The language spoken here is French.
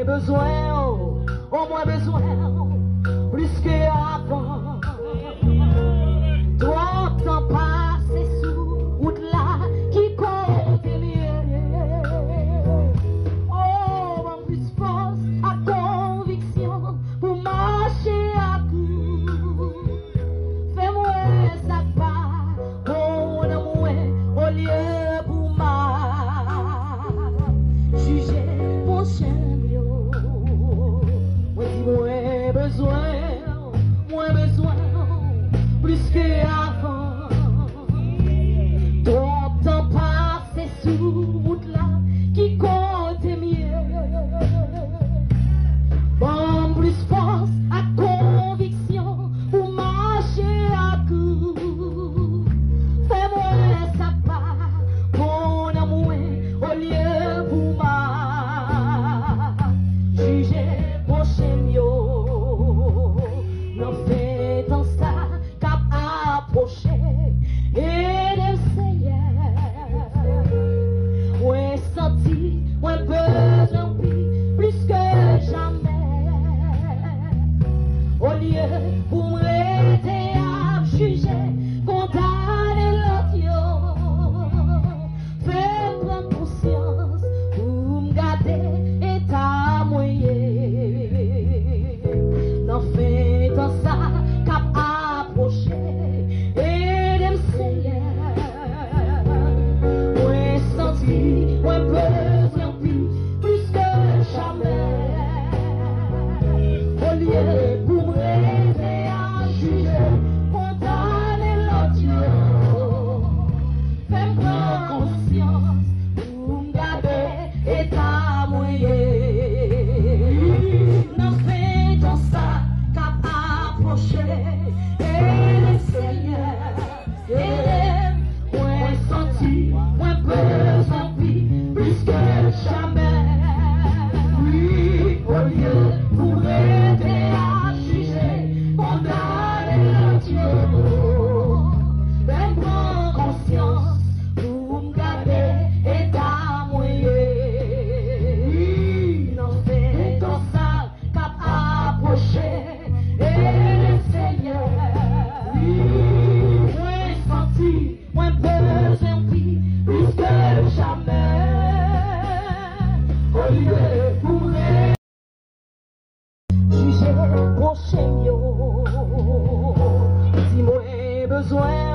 besoin, au moins besoin, plus qu'avant. Trop de temps passé sous route là qui compte mieux. Oh, mon plus force à conviction pour marcher à coup. Fais-moi ça pas, mon amour, au lieu pour ma juger mon chien. Moi dis moins besoin, plus qu'avant. Trop de temps passé sous route là qui compte mieux. Bon, plus force à conviction pour marcher à coup. Fais-moi ça pas, mon amour, au lieu pour ma juger mon chien. Non fait dans ça cap approcher et d'essayer. Ouais senti, ouais besoin plus que jamais. Au lieu pour me rester à juger, condamner l'autre, fais prendre conscience pour me garder état moyen. Non fait dans ça cap approcher et d'essayer. Ouais senti, ouais besoin plus que jamais. Au lieu pour me rester à juger, condamner l'autre, fais prendre conscience pour me garder état moyen. Non fait dans ça cap approcher et l'essayer. Moins senti, moins besoin plus que jamais. Oui, au lieu pour aider à juger, condamner l'autre, même prendre conscience pour me garder état moyen. Non fait dans ça cap approcher et l'essayer. Moins senti, moins besoin plus que jamais. Au lieu pour juger mon chien, dis-moi besoin.